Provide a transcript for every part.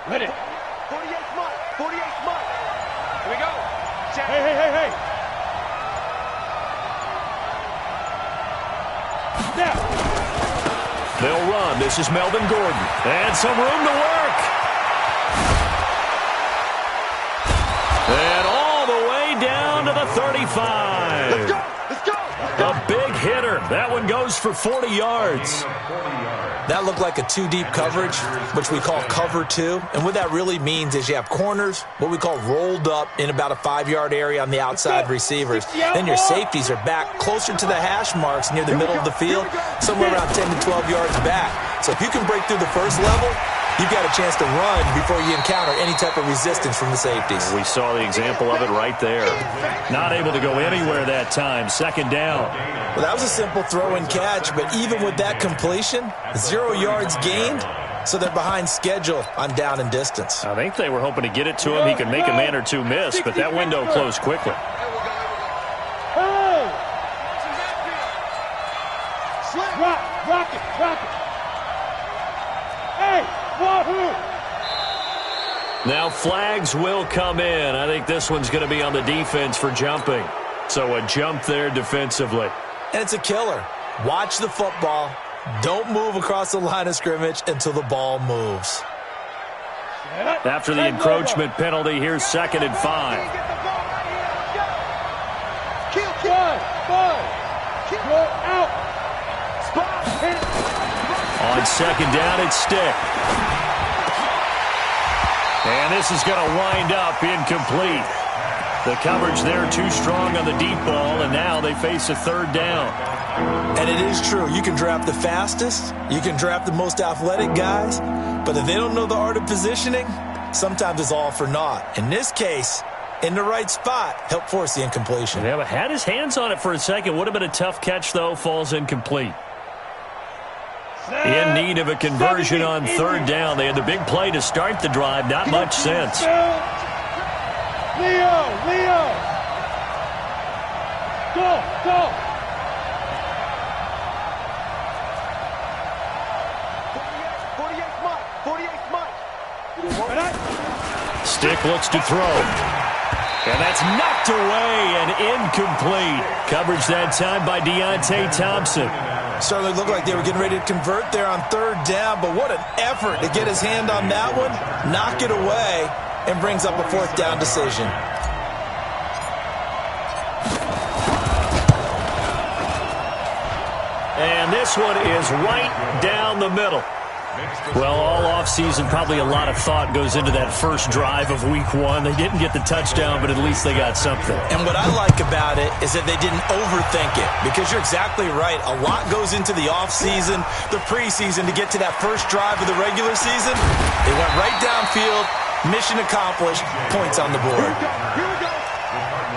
Ready. 48 smart. 48 smart. Here we go. Check. Hey. Now. They'll run. This is Melvin Gordon. And some room to work. And all the way down to the 35. Let's go. A big hitter. That one goes for 40 yards. That looked like a two-deep coverage, which we call cover two. And what that really means is you have corners, what we call rolled up in about a 5-yard area on the outside receivers. Then your safeties are back closer to the hash marks near the middle of the field, somewhere around 10 to 12 yards back. So if you can break through the first level, you've got a chance to run before you encounter any type of resistance from the safeties. We saw the example of it right there. Not able to go anywhere that time. Second down. Well, that was a simple throw and catch, but even with that completion, 0 yards gained, so they're behind schedule on down and distance. I think they were hoping to get it to him. He could make a man or two miss, but that window closed quickly. Rock it. Hey, wahoo! Now flags will come in. I think this one's going to be on the defense for jumping. So a jump there defensively. And it's a killer. Watch the football. Don't move across the line of scrimmage until the ball moves. After the encroachment penalty, here's 2nd and 5. Out. On 2nd down, it's Stick. And this is going to wind up incomplete. The coverage there too strong on the deep ball, and now they face a 3rd down. And it is true. You can draft the fastest. You can draft the most athletic guys. But if they don't know the art of positioning, sometimes it's all for naught. In this case, in the right spot, help force the incompletion. Yeah, but had his hands on it for a second. Would have been a tough catch, though. Falls incomplete. In need of a conversion on 3rd down. They had the big play to start the drive. Not much sense. Leo. Go. 48 smart. Stick looks to throw. And that's knocked away and incomplete. Coverage that time by Deontay Thompson. Certainly looked like they were getting ready to convert there on 3rd down, but what an effort to get his hand on that one, knock it away, and brings up a 4th down decision. And this one is right down the middle. Well, all offseason, probably a lot of thought goes into that first drive of week 1. They didn't get the touchdown, but at least they got something. And what I like about it is that they didn't overthink it, because you're exactly right. A lot goes into the offseason, the preseason, to get to that first drive of the regular season. They went right downfield, mission accomplished, points on the board.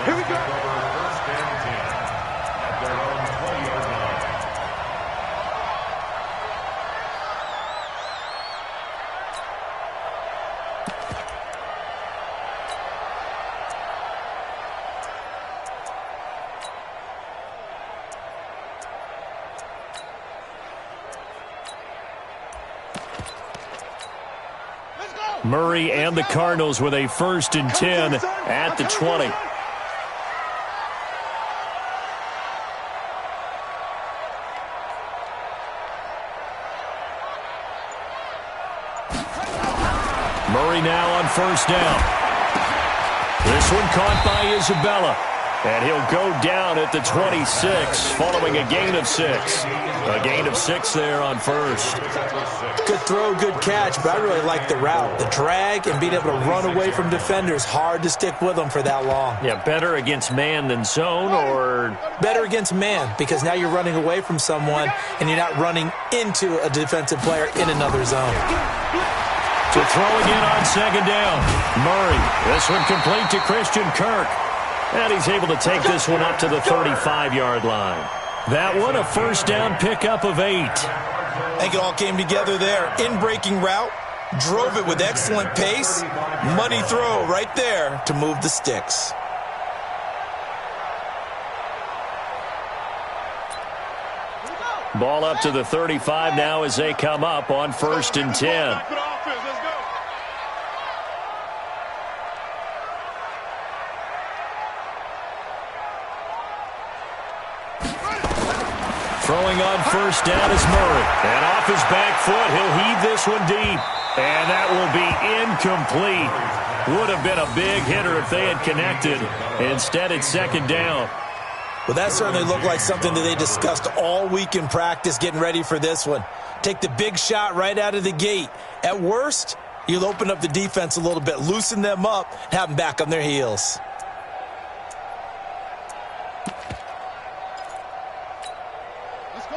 Here we go. Murray and the Cardinals with a 1st and 10 at the 20. Murray now on 1st down. This one caught by Isabella. And he'll go down at the 26, following a gain of 6. A gain of 6 there on 1st. Good throw, good catch, but I really like the route. The drag and being able to run away from defenders, hard to stick with them for that long. Yeah, better against man than zone, or? Better against man, because now you're running away from someone and you're not running into a defensive player in another zone. To throw again on 2nd down. Murray, this one complete to Christian Kirk. And he's able to take this one up to the 35-yard line. That one a 1st down pickup of 8. I think it all came together there. In-breaking route, drove it with excellent pace. Money throw right there to move the sticks. Ball up to the 35 now as they come up on 1st and 10. Throwing on first down is Murray. And off his back foot, he'll heave this one deep. And that will be incomplete. Would have been a big hitter if they had connected. Instead, it's second down. Well, that certainly looked like something that they discussed all week in practice getting ready for this one. Take the big shot right out of the gate. At worst, you'll open up the defense a little bit, loosen them up, have them back on their heels.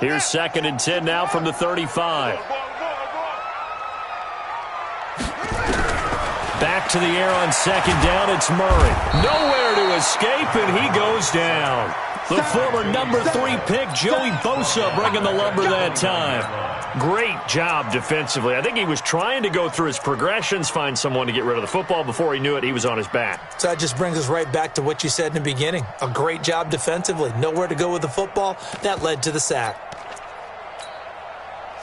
Here's 2nd and 10 now from the 35. Back to the air on 2nd down, it's Murray. Nowhere to escape, and he goes down. The former number 3 pick, Joey Bosa, bringing the lumber that time. Great job defensively. I think he was trying to go through his progressions, find someone to get rid of the football. Before he knew it, he was on his back. So that just brings us right back to what you said in the beginning. A great job defensively. Nowhere to go with the football. That led to the sack.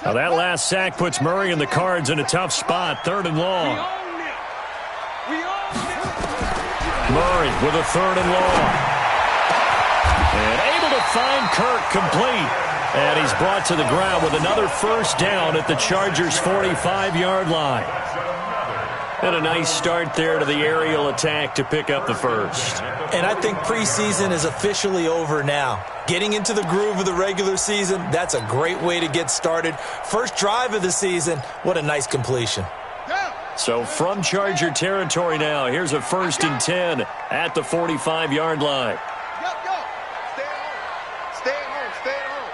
Now that last sack puts Murray and the Cards in a tough spot. 3rd and long. Murray with a 3rd and long. And able to find Kirk complete. And he's brought to the ground with another first down at the Chargers' 45-yard line. And a nice start there to the aerial attack to pick up the first. And I think preseason is officially over now. Getting into the groove of the regular season, that's a great way to get started. First drive of the season, what a nice completion. So from Charger territory now, here's a 1st and 10 at the 45-yard line. Stay at home. Stay at home.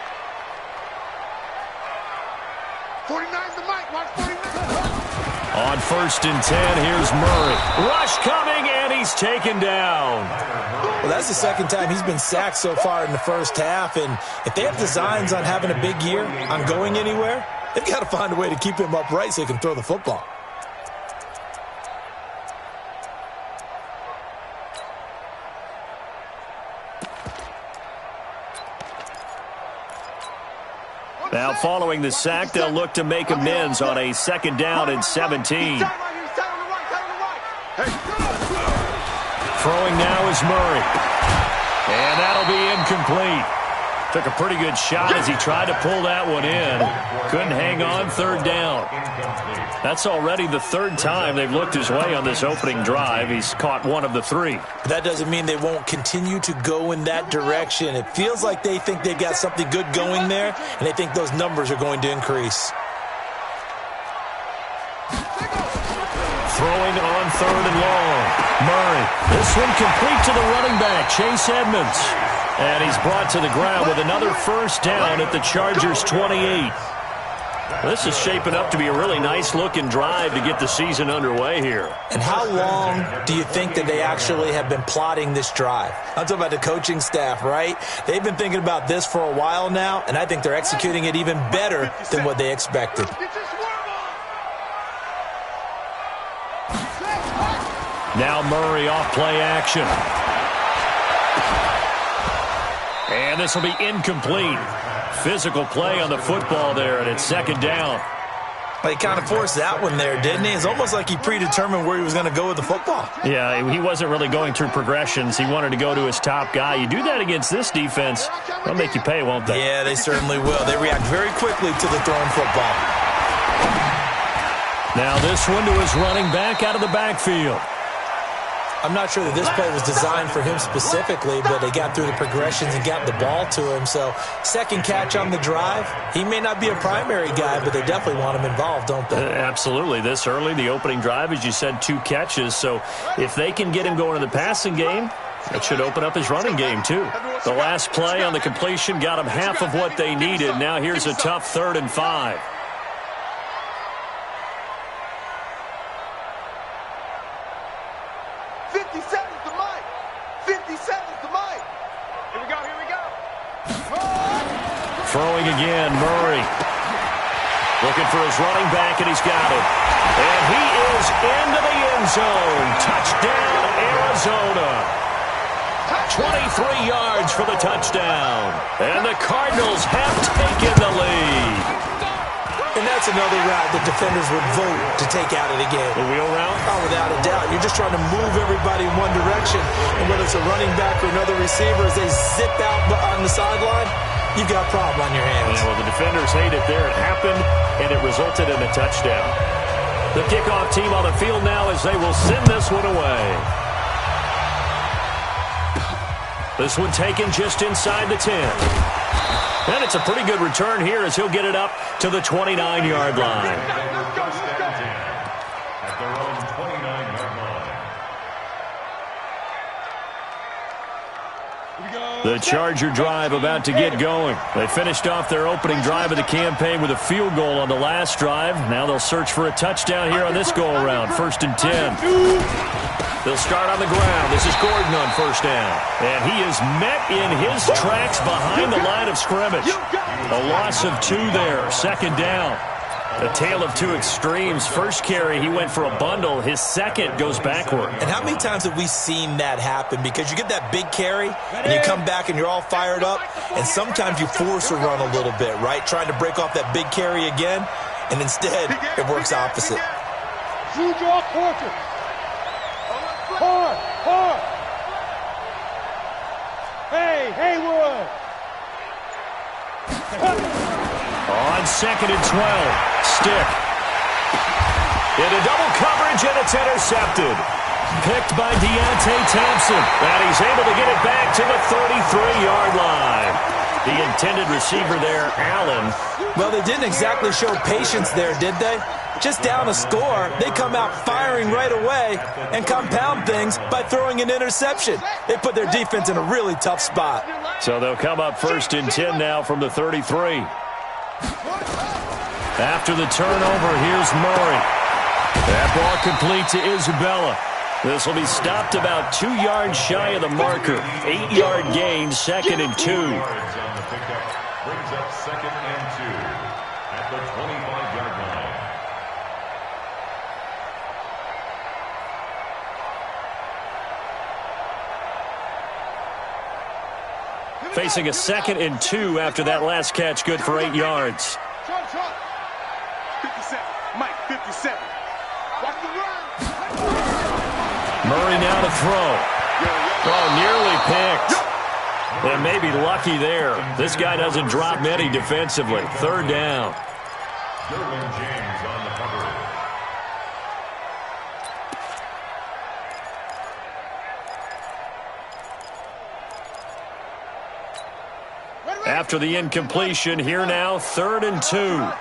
49's the mic. Watch 49. On 1st and 10, here's Murray. Rush coming, and he's taken down. Well, that's the 2nd time he's been sacked so far in the first half, and if they have designs on having a big year, on going anywhere, they've got to find a way to keep him upright so he can throw the football. Now following the sack, they'll look to make amends on a 2nd down and 17. Throwing now is Murray. And that'll be incomplete. Took a pretty good shot as he tried to pull that one in. Couldn't hang on, 3rd down. That's already the 3rd time they've looked his way on this opening drive. He's caught 1 of the 3. That doesn't mean they won't continue to go in that direction. It feels like they think they've got something good going there, and they think those numbers are going to increase. Throwing on 3rd and long. Murray. This one complete to the running back, Chase Edmonds. And he's brought to the ground with another first down at the Chargers' 28. This is shaping up to be a really nice-looking drive to get the season underway here. And how long do you think that they actually have been plotting this drive? I'm talking about the coaching staff, right? They've been thinking about this for a while now, and I think they're executing it even better than what they expected. Now Murray off play action. And this will be incomplete. Physical play on the football there, and it's 2nd down. He kind of forced that one there, didn't he? It's almost like he predetermined where he was going to go with the football. Yeah, he wasn't really going through progressions. He wanted to go to his top guy. You do that against this defense, they'll make you pay, won't they? Yeah, they certainly will. They react very quickly to the thrown football. Now this one to his running back out of the backfield. I'm not sure that this play was designed for him specifically, but they got through the progressions and got the ball to him. So 2nd catch on the drive. He may not be a primary guy, but they definitely want him involved, don't they? Absolutely. This early, the opening drive, as you said, 2 catches. So if they can get him going in the passing game, it should open up his running game too. The last play on the completion got him half of what they needed. Now here's a tough 3rd and 5. Throwing again, Murray. Looking for his running back, and he's got it. And he is into the end zone. Touchdown, Arizona. 23 yards for the touchdown. And the Cardinals have taken the lead. And that's another route that defenders would vote to take out of the game. The wheel route? Oh, without a doubt. You're just trying to move everybody in one direction. And whether it's a running back or another receiver, as they zip out on the sideline, you've got a problem on your hands. Yeah, well, the defenders hate it there. It happened, and it resulted in a touchdown. The kickoff team on the field now as they will send this one away. This one taken just inside the 10. And it's a pretty good return here as he'll get it up to the 29-yard line. At their own 29-yard line. The Charger drive about to get going. They finished off their opening drive of the campaign with a field goal on the last drive. Now they'll search for a touchdown here on this go-around. 1st and 10. They'll start on the ground. This is Gordon on first down. And he is met in his tracks behind the line of scrimmage. A loss of 2 there. 2nd down. A tale of two extremes. First carry, he went for a bundle. His second goes backward. And how many times have we seen that happen? Because you get that big carry, and you come back and you're all fired up, and sometimes you force a run a little bit, right? Trying to break off that big carry again, and instead it works opposite. Shoot your quarter. Hard, hard. Hey, Haywood. On 2nd and 12. Stick. Into double coverage, and it's intercepted. Picked by Deontay Thompson. And he's able to get it back to the 33-yard line. The intended receiver there, Allen. Well, they didn't exactly show patience there, did they? Just down a score, they come out firing right away and compound things by throwing an interception. They put their defense in a really tough spot. So they'll come up 1st and 10 now from the 33. After the turnover, here's Murray. That ball complete to Isabella. This will be stopped about 2 yards shy of the marker. 8-yard gain, 2nd and 2. Brings up 2nd and 2 at the 25-yard line. Facing a 2nd and 2 after that last catch, good for 8 yards. 57. Mike, 57. Watch the run. Murray now to throw. Oh, nearly picked. And maybe lucky there. This guy doesn't drop many defensively. 3rd down. Derwin James on the cover. After the incompletion, here now, 3rd and 2.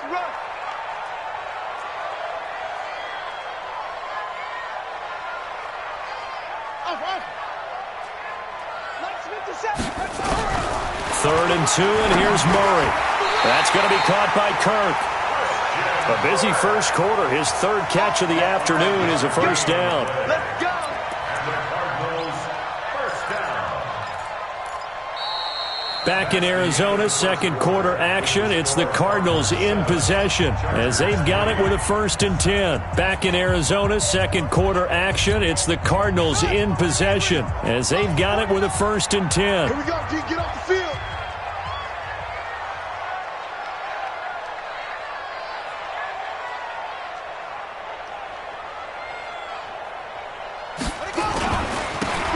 Third and 2, and here's Murray. That's going to be caught by Kirk. A busy first quarter. His 3rd catch of the afternoon is a first down. Let's go. Back in Arizona, 2nd quarter action. It's the Cardinals in possession as they've got it with a 1st and 10. Back in Arizona, 2nd quarter action. It's the Cardinals in possession as they've got it with a 1st and 10. Here we go, G. Get off the field.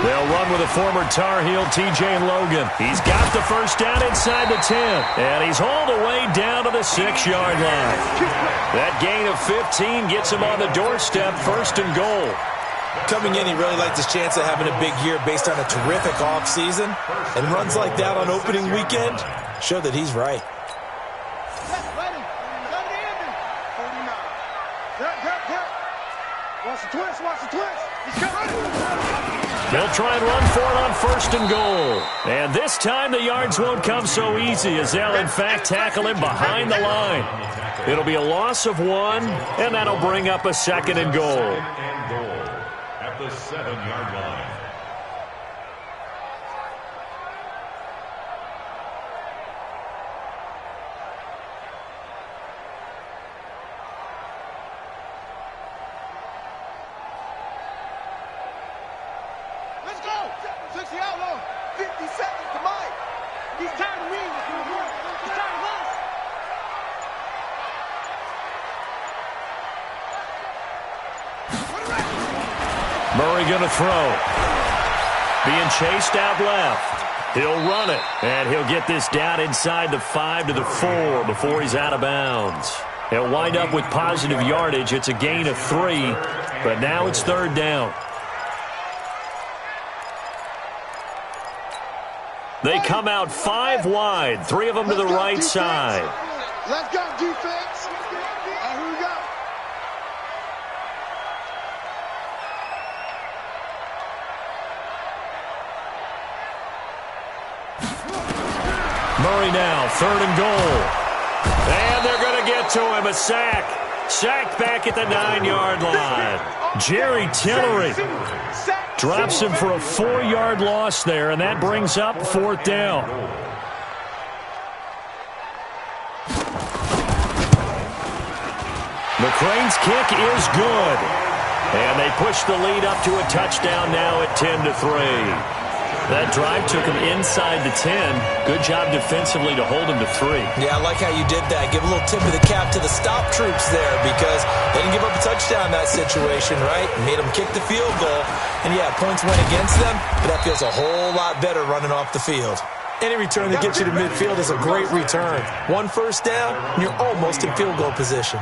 They'll run with a former Tar Heel, T.J. Logan. He's got the first down inside the 10, and he's hauled away down to the 6-yard line. That gain of 15 gets him on the doorstep, 1st and goal. Coming in, he really liked his chance of having a big year based on a terrific offseason, and runs like that on opening weekend show that he's right. Watch the twist, watch the twist. He's coming. They'll try and run for it on 1st and goal. And this time the yards won't come so easy as they'll, in fact, tackle him behind the line. It'll be a loss of 1, and that'll bring up a 2nd and goal. 2nd and goal at the 7-yard line. Let's go. 60 out low. 50 seconds to Mike. He's tired of me. He's tired of us. Murray going to throw. Being chased out left. He'll run it, and he'll get this down inside the 5 to the 4 before he's out of bounds. He'll wind up with positive yardage. It's a gain of 3, but now it's third down. They come out 5 wide, 3 of them to the right side. Let's go, defense. Here we go. Murray now, 3rd and goal. And they're going to get to him, a sack. Sacked back at the 9-yard line. Jerry Tillery drops him for a 4-yard loss there, and that brings up 4th down. McCrane's kick is good. And they push the lead up to a touchdown now at 10 to 3. That drive took him inside the 10. Good job defensively to hold him to 3. Yeah, I like how you did that. Give a little tip of the cap to the stop troops there because they didn't give up a touchdown in that situation, right? Made them kick the field goal. And, yeah, points went against them, but that feels a whole lot better running off the field. Any return that gets you to midfield is a great return. 1 first down, and you're almost in field goal position.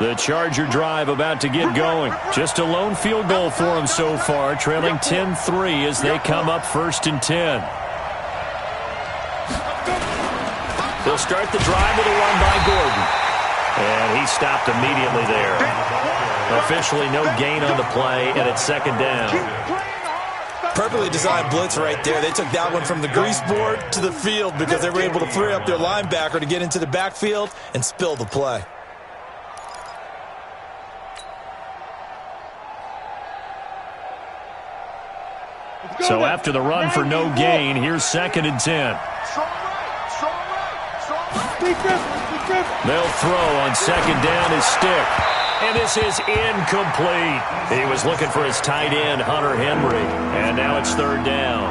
The Charger drive about to get going. Just a lone field goal for them so far, trailing 10-3 as they come up 1st and 10. They'll start the drive with a run by Gordon. And he stopped immediately there. Officially no gain on the play, and it's 2nd down. Perfectly designed blitz right there. They took that one from the grease board to the field because they were able to free up their linebacker to get into the backfield and spill the play. So after the run for no gain, here's 2nd and 10. They'll throw on 2nd down his stick. And this is incomplete. He was looking for his tight end, Hunter Henry. And now it's 3rd down.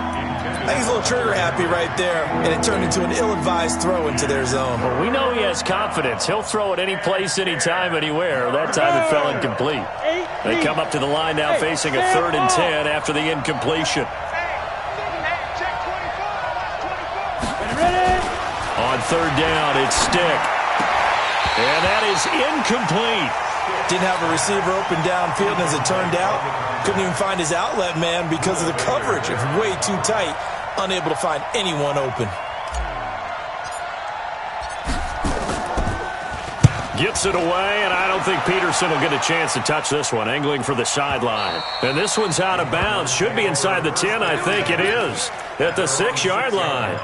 I think he's a little trigger happy right there. And it turned into an ill-advised throw into their zone. Well, we know he has confidence. He'll throw it any place, anytime, anywhere. That time it fell incomplete. They come up to the line now facing a 3rd and 10 after the incompletion. On 3rd down, it's Stick. And that is incomplete. Didn't have a receiver open downfield, and as it turned out, couldn't even find his outlet man because of the coverage. It's way too tight, unable to find anyone open. Gets it away, and I don't think Peterson will get a chance to touch this one. Angling for the sideline. And this one's out of bounds. Should be inside the 10, I think it is. At the 6-yard line.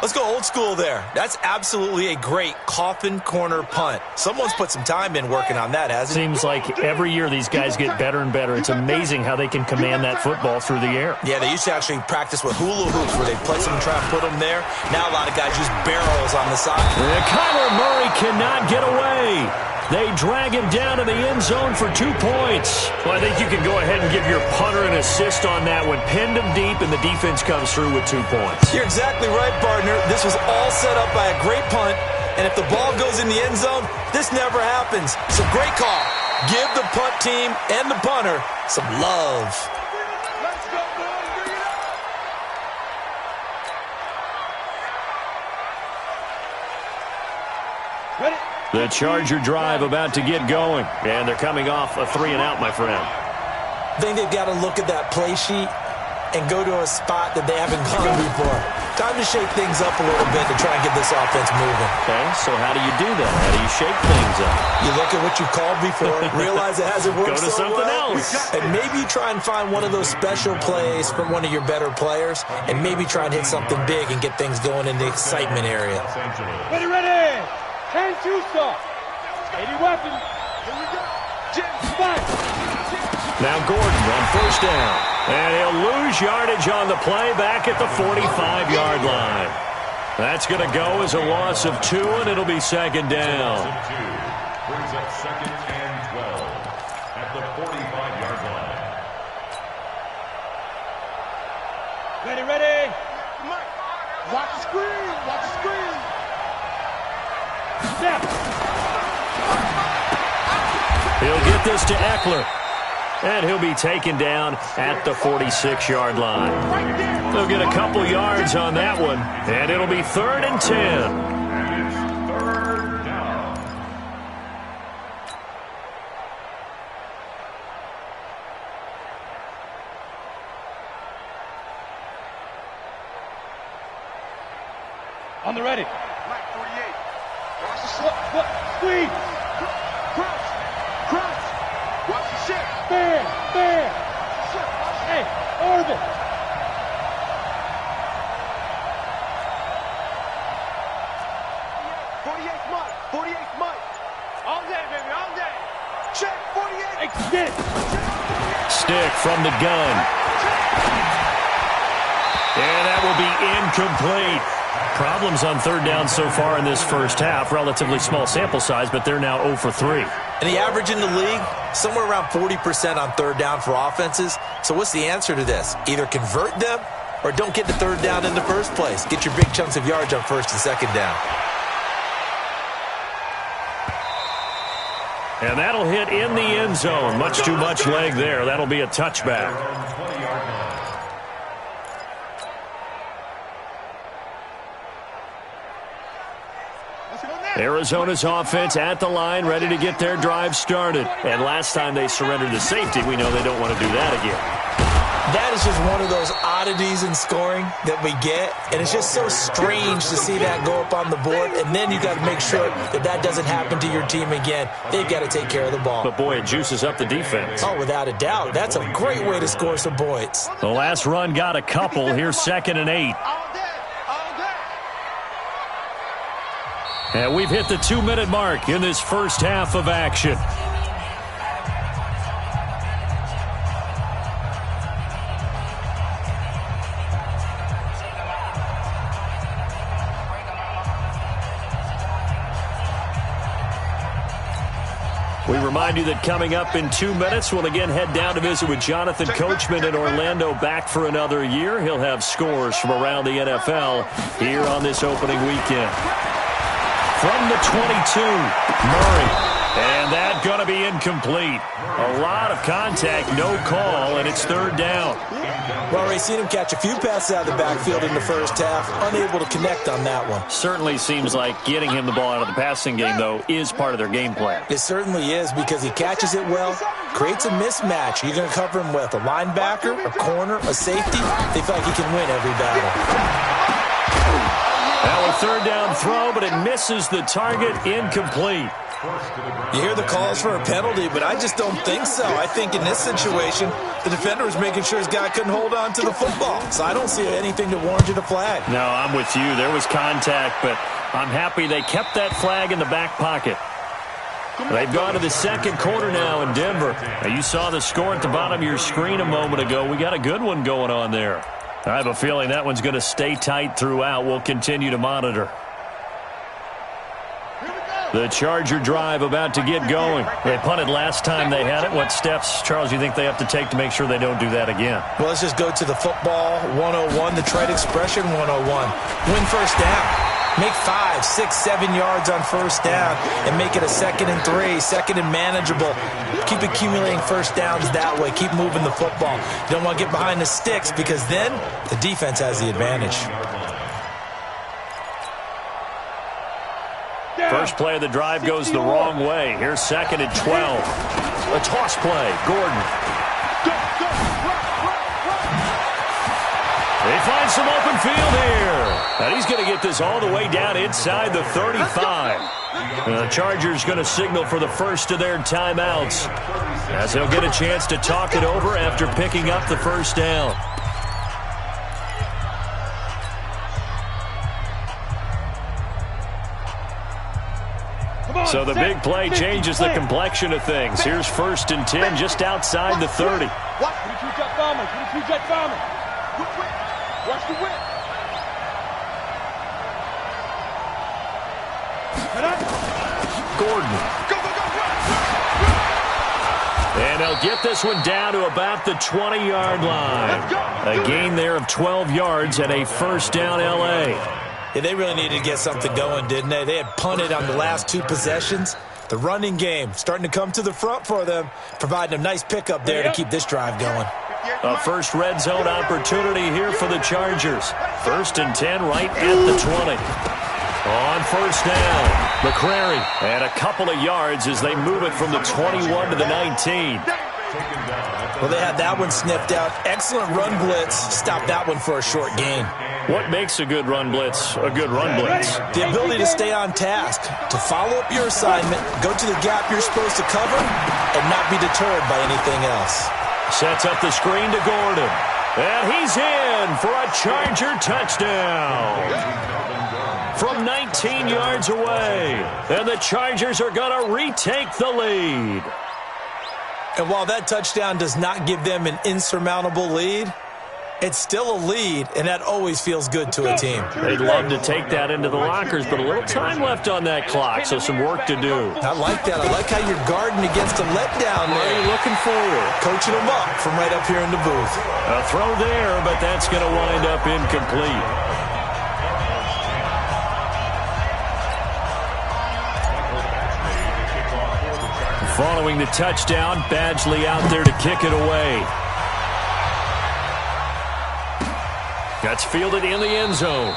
Let's go old school there. That's absolutely a great coffin corner punt. Someone's put some time in working on that, hasn't he? Seems like every year these guys get better and better. It's amazing how they can command that football through the air. Yeah, they used to actually practice with hula hoops where they place them and try to put them there. Now a lot of guys use barrels on the side. Kyler Murray cannot get away. They drag him down to the end zone for 2 points. Well, I think you can go ahead and give your punter an assist on that one. Pinned him deep, and the defense comes through with 2 points. You're exactly right, partner. This was all set up by a great punt, and if the ball goes in the end zone, this never happens. So great call. Give the punt team and the punter some love. Let's go, boys. Bring it up. Ready? The Charger drive about to get going, and they're coming off a 3-and-out, my friend. I think they've got to look at that play sheet and go to a spot that they haven't gone before. Time to shake things up a little bit to try and get this offense moving. Okay, so how do you do that? How do you shake things up? You look at what you called before, realize it hasn't worked Go to so something well, else. and maybe try and find one of those special plays from one of your better players, and maybe try and hit something big and get things going in the excitement area. Ready, ready. 10 2 stop. 80 weapons. Here we go. Fight. Now Gordon on 1st down. And he'll lose yardage on the play back at the 45-yard line. That's going to go as a loss of 2, and it'll be 2nd down. Brings up 2nd and 12 at the 45-yard line. Ready, ready. Watch the screen. Watch the screen. Snap. He'll get this to Eckler. and he'll be taken down at the 46-yard line. They'll get a couple yards on that one, and it'll be 3rd and 10. And it's 3rd down. On the ready. Black 48. Watch the What? Squeeze. Crouch. Crouch. Watch the shit. Bear. Hey, orbit. All day, baby, all day. Check, 48. Extend. Stick from the gun. And that will be incomplete. Problems on 3rd down so far in this first half. Relatively small sample size, but they're now 0 for 3. And the average in the league, somewhere around 40% on 3rd down for offenses. So what's the answer to this? Either convert them or don't get the 3rd down in the first place. Get your big chunks of yards on 1st and 2nd down. And that'll hit in the end zone. Much too much leg there. That'll be a touchback. 20-yard line. Arizona's offense at the line, ready to get their drive started. And last time they surrendered to safety, we know they don't want to do that again. That is just one of those oddities in scoring that we get, and it's just so strange to see that go up on the board, and then you got to make sure that that doesn't happen to your team again. They've got to take care of the ball. But, boy, it juices up the defense. Oh, without a doubt. That's a great way to score some points. The last run got a couple. Here's 2nd and 8. And we've hit the 2-minute mark in this first half of action. We remind you that coming up in 2 minutes, we'll again head down to visit with Jonathan Coachman in Orlando, back for another year. He'll have scores from around the NFL here on this opening weekend. From the 22, Murray. And that's going to be incomplete. A lot of contact, no call, and it's 3rd down. Well, Ray, seen him catch a few passes out of the backfield in the first half, unable to connect on that one. Certainly seems like getting him the ball out of the passing game, though, is part of their game plan. It certainly is, because he catches it well, creates a mismatch. You're going to cover him with a linebacker, a corner, a safety. They feel like he can win every battle. Now a 3rd down throw, but it misses the target, incomplete. You hear the calls for a penalty, but I just don't think so. I think in this situation, the defender was making sure his guy couldn't hold on to the football. So I don't see anything to warrant a flag. No, I'm with you. There was contact, but I'm happy they kept that flag in the back pocket. They've gone to the 2nd quarter now in Denver. Now, you saw the score at the bottom of your screen a moment ago. We got a good one going on there. I have a feeling that one's going to stay tight throughout. We'll continue to monitor. The Charger drive about to get going. They punted last time they had it. What steps, Charles, do you think they have to take to make sure they don't do that again? Well, let's just go to the football 101, the trade expression 101. Win 1st down. Make 5, 6, 7 yards on 1st down and make it a 2nd and 3, 2nd and manageable. Keep accumulating 1st downs that way. Keep moving the football. You don't want to get behind the sticks, because then the defense has the advantage. First play of the drive goes the wrong way. Here's 2nd and 12. A toss play. Gordon. They find some open field here. And he's going to get this all the way down inside the 35. The Chargers going to signal for the first of their timeouts, as they'll get a chance to talk it over after picking up the 1st down. So the big play changes the complexion of things. Here's 1st and 10 just outside the 30. Watch the whip. Gordon. And they'll get this one down to about the 20-yard line. A gain there of 12 yards and a 1st down L.A. Yeah, they really needed to get something going, didn't they? They had punted on the last 2 possessions. The running game starting to come to the front for them, providing a nice pickup there to keep this drive going. A first red zone opportunity here for the Chargers. 1st and 10 right at the 20. On first down, McCrary. And a couple of yards as they move it from the 21 to the 19. Well, they had that one sniffed out. Excellent run blitz. Stop that one for a short gain. What makes a good run blitz a good run blitz? The ability to stay on task, to follow up your assignment, go to the gap you're supposed to cover, and not be deterred by anything else. Sets up the screen to Gordon. And he's in for a Charger touchdown. From 19 yards away. And the Chargers are going to retake the lead. And while that touchdown does not give them an insurmountable lead, it's still a lead, and that always feels good to a team. They'd love to take that into the lockers, but a little time left on that clock, so some work to do. I like that. I like how you're guarding against a letdown there. What are you looking forward? Coaching them up from right up here in the booth. A throw there, but that's going to wind up incomplete. Following the touchdown, Badgley out there to kick it away. That's fielded in the end zone.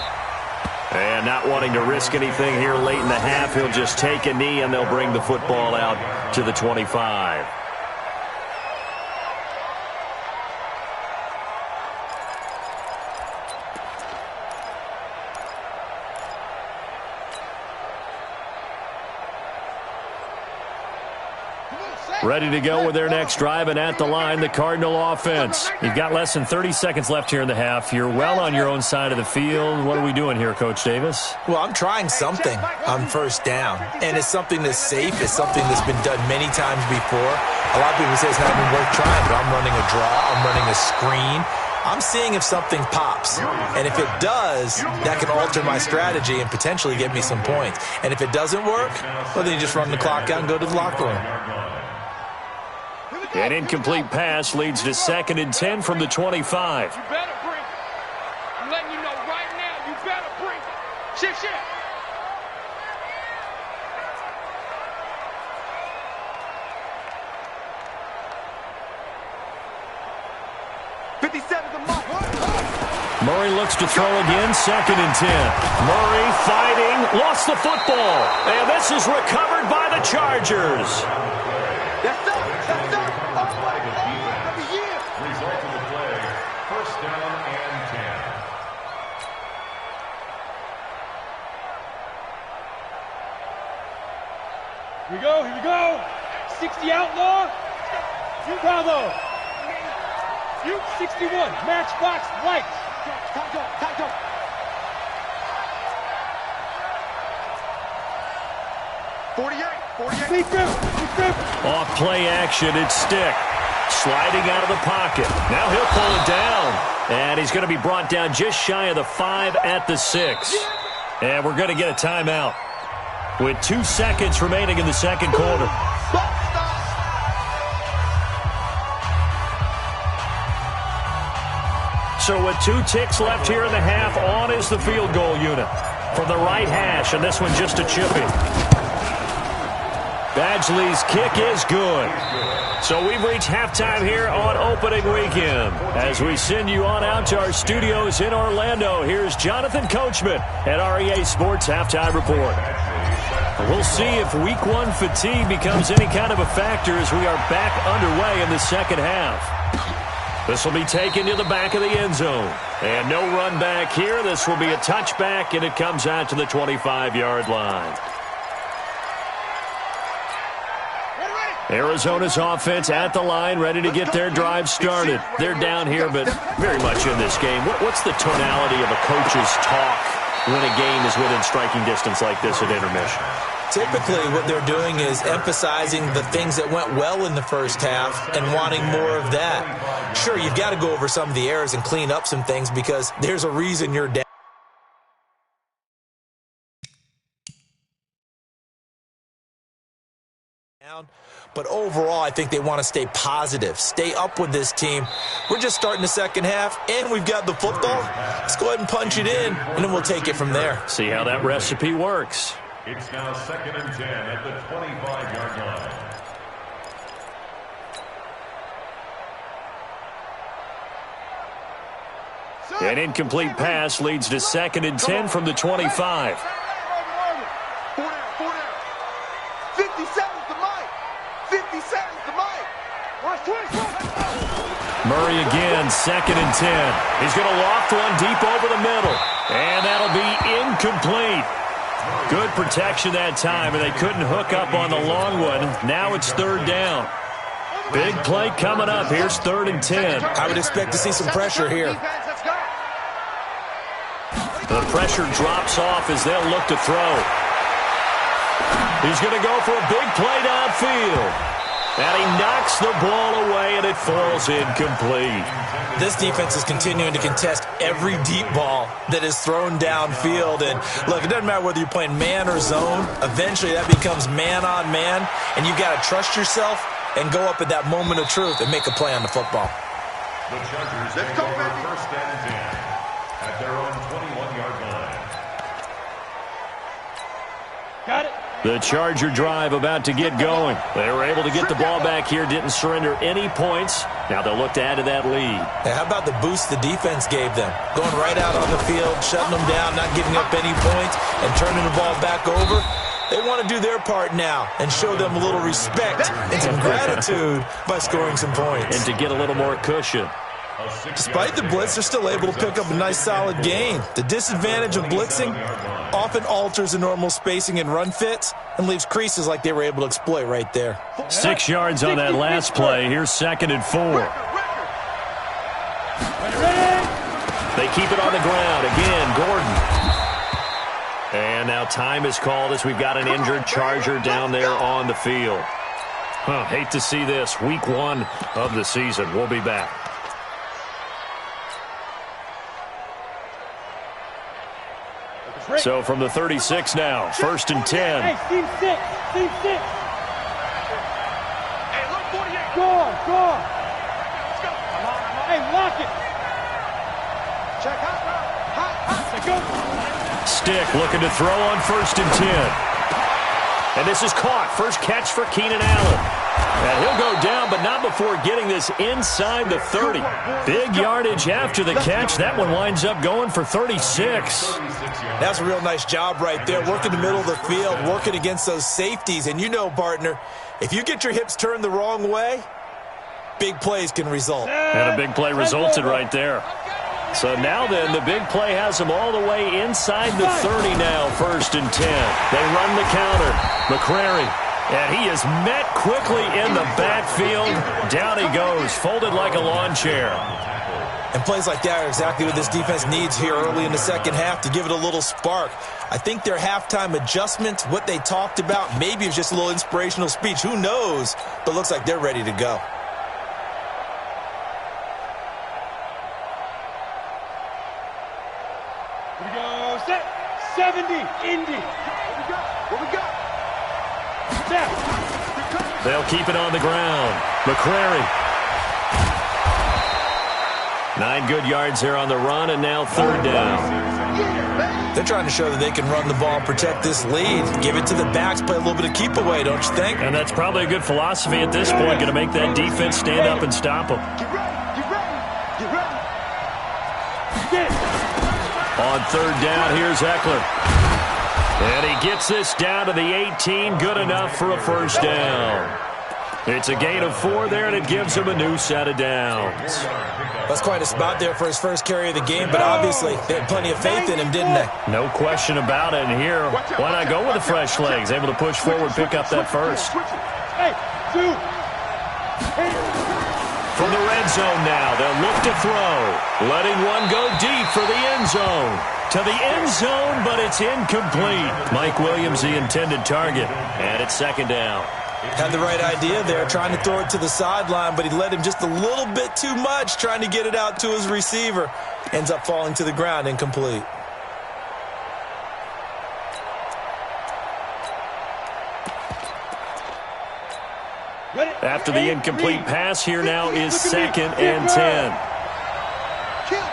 And not wanting to risk anything here late in the half, he'll just take a knee and they'll bring the football out to the 25. Ready to go with their next drive, and at the line, the Cardinal offense. You've got less than 30 seconds left here in the half. You're well on your own side of the field. What are we doing here, Coach Davis? Well, I'm trying something on first down, and it's something that's safe. It's something that's been done many times before. A lot of people say it's not even worth trying, but I'm running a draw. I'm running a screen. I'm seeing if something pops, and if it does, that can alter my strategy and potentially get me some points. And if it doesn't work, well, then you just run the clock out and go to the locker room. An incomplete pass leads to 2nd and 10 from the 25. You better bring it. I'm letting you know right now, you better bring it. Shift. 57 to Mike. Murray looks to throw again, 2nd and 10. Murray fighting, lost the football. And this is recovered by the Chargers. That's up. Result of the play, first down and 10. Here we go. 60 outlaw. You Bravo. You 61. Matchbox white. Time go. 48. Big grip. Off play action, it's Stick. Sliding out of the pocket. Now he'll pull it down. And he's going to be brought down just shy of the 5 at the 6. And we're going to get a timeout with 2 seconds remaining in the second quarter. So with 2 ticks left here in the half, on is the field goal unit from the right hash, and this one just a chippy. Badgley's kick is good. So we've reached halftime here on opening weekend. As we send you on out to our studios in Orlando, here's Jonathan Coachman at REA Sports Halftime Report. We'll see if Week 1 fatigue becomes any kind of a factor as we are back underway in the second half. This will be taken to the back of the end zone. And no run back here. This will be a touchback, and it comes out to the 25-yard line. Arizona's offense at the line, ready to get their drive started. They're down here, but very much in this game. What's the tonality of a coach's talk when a game is within striking distance like this at intermission? Typically, what they're doing is emphasizing the things that went well in the first half and wanting more of that. Sure, you've got to go over some of the errors and clean up some things because there's a reason you're down. But overall, I think they want to stay positive, stay up with this team. We're just starting the second half, and we've got the football. Let's go ahead and punch it in, and then we'll take it from there. See how that recipe works. It's now 2nd and 10 at the 25-yard line. An incomplete pass leads to 2nd and 10 from the 25. 50 seconds to Mike. 50 seconds to Mike. Murray again, 2nd and 10. He's going to loft one deep over the middle. And that'll be incomplete. Good protection that time, and they couldn't hook up on the long one. Now it's 3rd down. Big play coming up. Here's 3rd and 10. I would expect to see some pressure here. The pressure drops off as they'll look to throw. He's going to go for a big play downfield. And he knocks the ball away, and it falls incomplete. This defense is continuing to contest every deep ball that is thrown downfield. And, look, it doesn't matter whether you're playing man or zone. Eventually, that becomes man-on-man, and you've got to trust yourself and go up at that moment of truth and make a play on the football. The Chargers take over 1st and 10 at their own 21-yard line. Got it. The Charger drive about to get going. They were able to get the ball back here, didn't surrender any points. Now they'll look to add to that lead. Hey, how about the boost the defense gave them? Going right out on the field, shutting them down, not giving up any points, and turning the ball back over. They want to do their part now and show them a little respect and some gratitude by scoring some points. And to get a little more cushion. Despite the blitz, they're still able to pick up a nice solid gain. The disadvantage of blitzing often alters the normal spacing and run fits and leaves creases like they were able to exploit right there. 6 yards on that last play. Here's 2nd and 4. They keep it on the ground. Again, Gordon. And now time is called as we've got an injured Charger down there on the field. Hate to see this. Week 1 of the season. We'll be back. So from the 36 now, 1st and 10. Hey, team 6. Team 6. Hey, look, 48. Go on. Let's go. Hey, lock it. Check out. Go. Stick looking to throw on 1st and 10. And this is caught. First catch for Keenan Allen. And he'll go down, but not before getting this inside the 30. Big yardage after the catch. That one winds up going for 36. That's a real nice job right there, working the middle of the field, working against those safeties. And you know, partner, if you get your hips turned the wrong way, big plays can result. And a big play resulted right there. So now then, the big play has them all the way inside the 30 now, 1st and 10. They run the counter. McCrary. And he is met quickly in the backfield. Down he goes, folded like a lawn chair. And plays like that are exactly what this defense needs here early in the second half to give it a little spark. I think their halftime adjustment, what they talked about, maybe it was just a little inspirational speech. Who knows? But looks like they're ready to go. Here we go. Set. 70. Indy. What we got? Snap. They'll keep it on the ground. McCrary. 9 good yards there on the run, and now 3rd down. They're trying to show that they can run the ball, protect this lead, give it to the backs, play a little bit of keep away, don't you think? And that's probably a good philosophy at this point, going to make that defense stand up and stop them. Get ready. On 3rd down, here's Eckler. And he gets this down to the 18, good enough for a 1st down. It's a gain of 4 there, and it gives him a new set of downs. That's quite a spot there for his first carry of the game, but obviously they had plenty of faith in him, didn't they? No question about it. And here, why not go with the fresh legs? Able to push forward, pick up that first. Hey, 2. From the red zone now, they'll look to throw. Letting one go deep for the end zone. To the end zone, but it's incomplete. Mike Williams, the intended target. And it's 2nd down. Had the right idea there, trying to throw it to the sideline, but he led him just a little bit too much, trying to get it out to his receiver. Ends up falling to the ground, incomplete. After the incomplete pass, here now is 2nd and 10. Kill.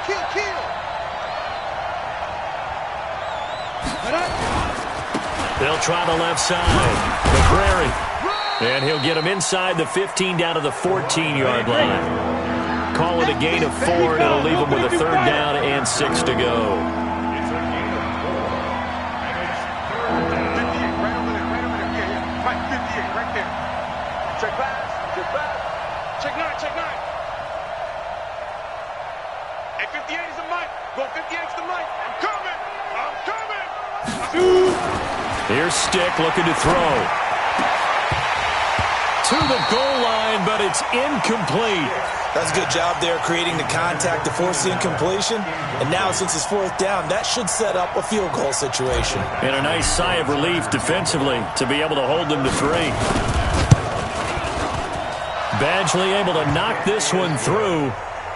They'll try the left side. McCrary. And he'll get him inside the 15 down to the 14-yard line. Call it a gain of 4, and it'll leave him with a 3rd down and 6 to go. It's a gain of 4. And it's 3rd down. 58, right over there, right over there. Yeah. Right, 58, right there. Check pass, check pass. Check 9, check 9. Hey, 58 is the mic. Go 58 is the mic. I'm coming. I'm coming. Here's Stick looking to throw. To the goal line, but it's incomplete. That's a good job there creating the contact to force the incompletion. And now since it's 4th down, that should set up a field goal situation. And a nice sigh of relief defensively to be able to hold them to 3. Badgley able to knock this one through.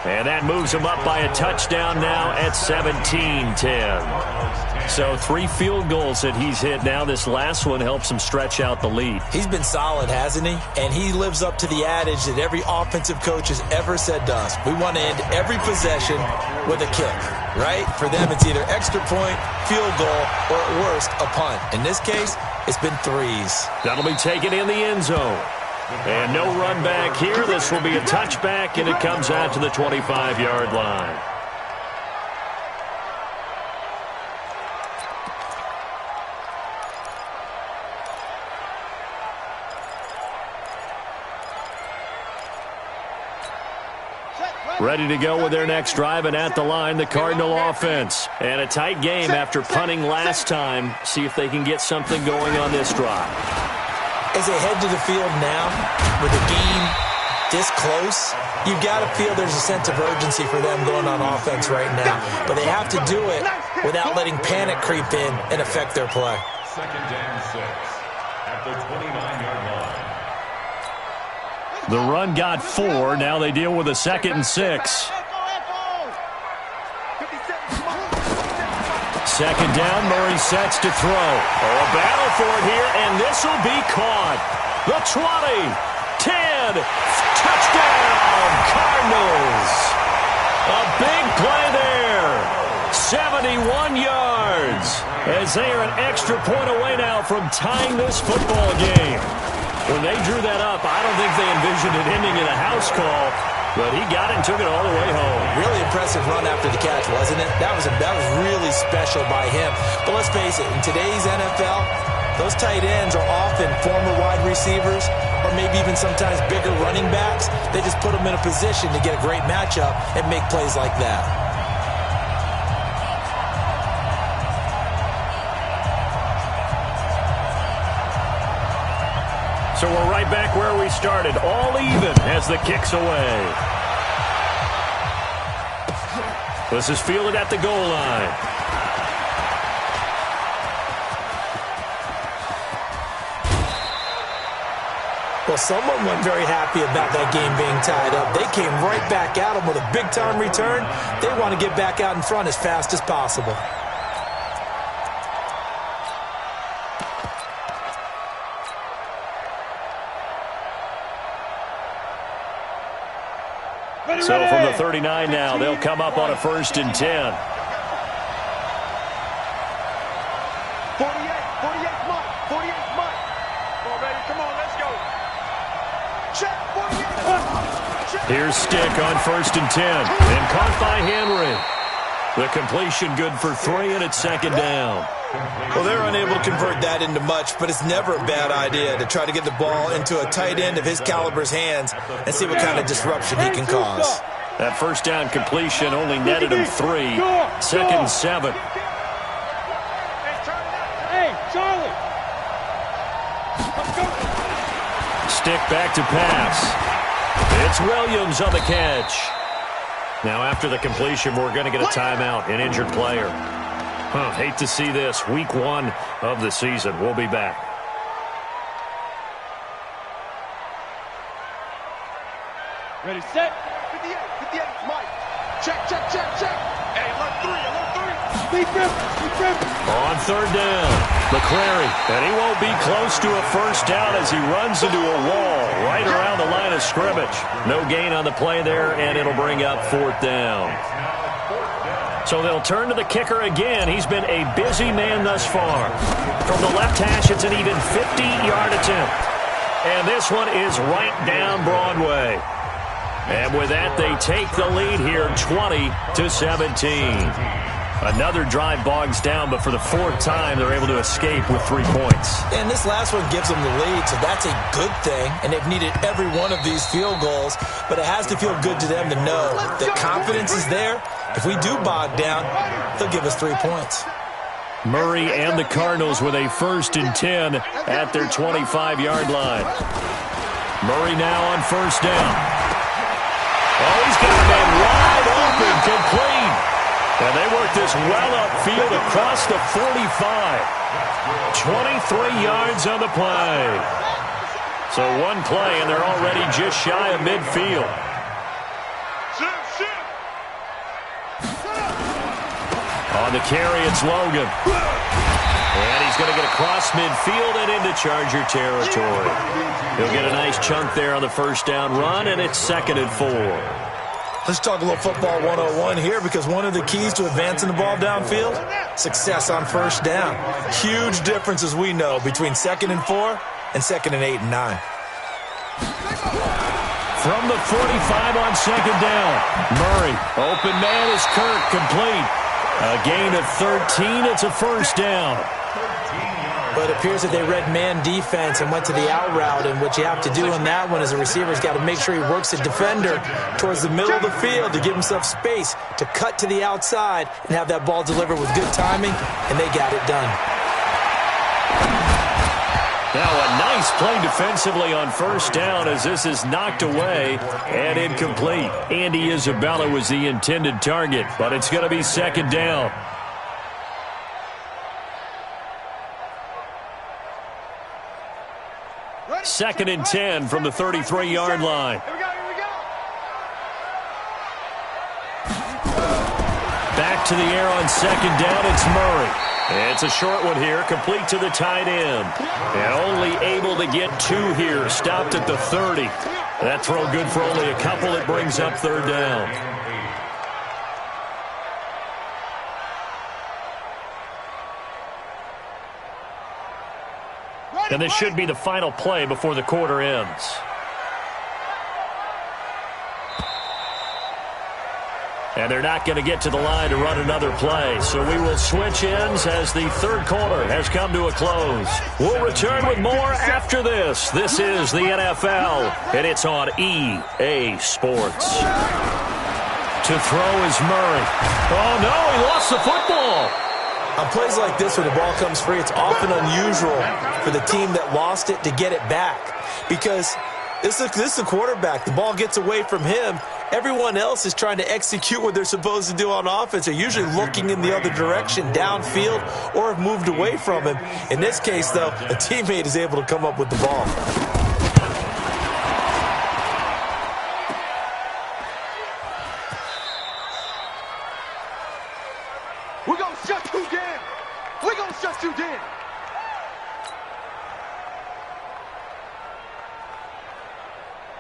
And that moves him up by a touchdown now at 17-10. So 3 field goals that he's hit now. This last one helps him stretch out the lead. He's been solid, hasn't he? And he lives up to the adage that every offensive coach has ever said to us. We want to end every possession with a kick, right? For them, it's either extra point, field goal, or at worst, a punt. In this case, it's been 3s. That'll be taken in the end zone. And no run back here. This will be a touchback, and it comes out to the 25-yard line. Ready to go with their next drive, and at the line, the Cardinal offense. And a tight game after punting last time. See if they can get something going on this drive. As they head to the field now, with the game this close, you've got to feel there's a sense of urgency for them going on offense right now. But they have to do it without letting panic creep in and affect their play. 2nd and 6 at the 29-yard line. The run got 4. Now they deal with a 2nd and 6. 2nd down, Murray sets to throw. Oh, a battle for it here, and this will be caught. The 20, 10, touchdown, Cardinals. A big play there. 71 yards, as they are an extra point away now from tying this football game. When they drew that up, I don't think they envisioned it ending in a house call, but he got it and took it all the way home. Really impressive run after the catch, wasn't it? That was really special by him. But let's face it, in today's NFL, those tight ends are often former wide receivers or maybe even sometimes bigger running backs. They just put them in a position to get a great matchup and make plays like that. So we're right back where we started, all even as the kick's away. This is fielded at the goal line. Well, someone wasn't very happy about that game being tied up. They came right back at them with a big-time return. They want to get back out in front as fast as possible. So from the 39 now, they'll come up on a 1st and 10. 48, 48's Mike, 48's Mike. Come on, baby, come on, let's go. Check, 48. Check. Here's Stick on 1st and 10, and caught by Henry. The completion good for 3, and it's 2nd down. Well, they're unable to convert that into much, but it's never a bad idea to try to get the ball into a tight end of his caliber's hands and see what kind of disruption he can cause. That 1st down completion only netted him 3. 2nd and 7. Hey, Charlie. Stick back to pass. It's Williams on the catch. Now after the completion, we're going to get a timeout, an injured player. Hate to see this. Week 1 of the season. We'll be back. Ready, set. 58, 58's Mike. Check, check, check, check. Hey, left 3, left 3. Deep rip. On 3rd down, McCrary, and he won't be close to a 1st down as he runs into a wall right around the line of scrimmage. No gain on the play there, and it'll bring up 4th down. So they'll turn to the kicker again. He's been a busy man thus far. From the left hash, it's an even 50-yard attempt. And this one is right down Broadway. And with that, they take the lead here 20-17. Another drive bogs down, but for the fourth time, they're able to escape with 3 points. And this last one gives them the lead, so that's a good thing. And they've needed every one of these field goals, but it has to feel good to them to know that confidence is there. If we do bog down, they'll give us 3 points. Murray and the Cardinals with a 1st and 10 at their 25-yard line. Murray now on 1st down. Oh, he's got a man wide open, complete. And they work this well upfield across the 45. 23 yards on the play. So one play, and they're already just shy of midfield. On the carry, it's Logan. And he's going to get across midfield and into Charger territory. He'll get a nice chunk there on the 1st down run, and it's 2nd and 4. Let's talk a little football 101 here, because one of the keys to advancing the ball downfield, success on 1st down. Huge difference, as we know, between 2nd and 4 and 2nd and 8 and 9. From the 45 on 2nd down, Murray. Open man is Kirk, complete. A gain of 13. It's a 1st down. But it appears that they read man defense and went to the out route, and what you have to do on that one is a receiver's got to make sure he works the defender towards the middle of the field to give himself space to cut to the outside and have that ball delivered with good timing, and they got it done. Now a nice play defensively on 1st down as this is knocked away and incomplete. Andy Isabella was the intended target, but it's going to be 2nd down. Second and 10 from the 33-yard line. Back to the air on 2nd down, it's Murray. It's a short one here, complete to the tight end. And only able to get 2 here, stopped at the 30. That throw good for only a couple. It brings up 3rd down. And this should be the final play before the quarter ends. And they're not going to get to the line to run another play. So we will switch ends as the 3rd quarter has come to a close. We'll return with more after this. This is the NFL, and it's on EA Sports. To throw is Murray. Oh, no, he lost the football. On plays like this, when the ball comes free, it's often unusual for the team that lost it to get it back, because this is the quarterback. The ball gets away from him. Everyone else is trying to execute what they're supposed to do on offense. They're usually looking in the other direction, downfield, or have moved away from him. In this case, though, a teammate is able to come up with the ball. We're going to shut you down. We're going to shut you down.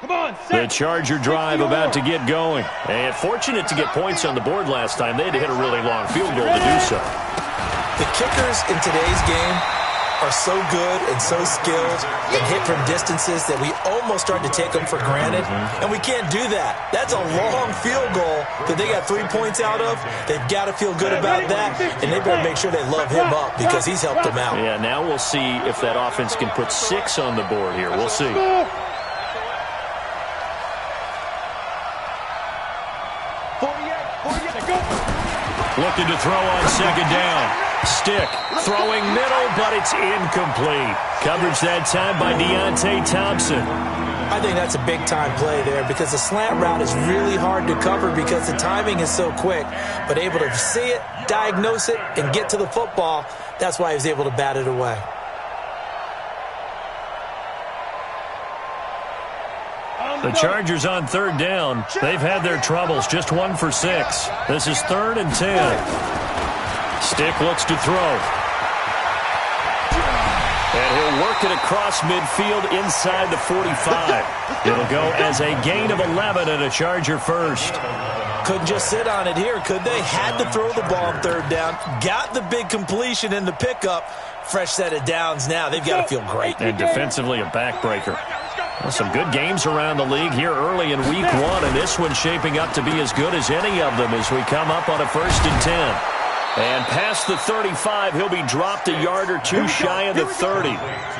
Come on, the Charger drive about to get going. And fortunate to get points on the board last time. They had to hit a really long field goal to do so. The kickers in today's game are so good and so skilled and hit from distances that we almost start to take them for granted. And we can't do that. That's a long field goal that they got 3 points out of. They've got to feel good about that, and they better make sure they love him up because he's helped them out. Yeah, now we'll see if that offense can put 6 on the board here. We'll see. Looking to throw on 2nd down. Stick, throwing middle, but it's incomplete. Coverage that time by Deontay Thompson. I think that's a big-time play there because the slant route is really hard to cover because the timing is so quick. But able to see it, diagnose it, and get to the football, that's why he was able to bat it away. The Chargers on 3rd down. They've had their troubles, just 1 for 6. This is 3rd and 10. Stick looks to throw. And he'll work it across midfield inside the 45. It'll go as a gain of 11 and a Charger first. couldn't just sit on it here, could they? Had to throw the ball on third down, got the big completion in the pickup. Fresh set of downs now. They've got to feel great. And defensively, a backbreaker. Well, some good games around the league here early in week one, and this one's shaping up to be as good as any of them as we come up on a 1st and 10. And past the 35, he'll be dropped a yard or two shy of the 30.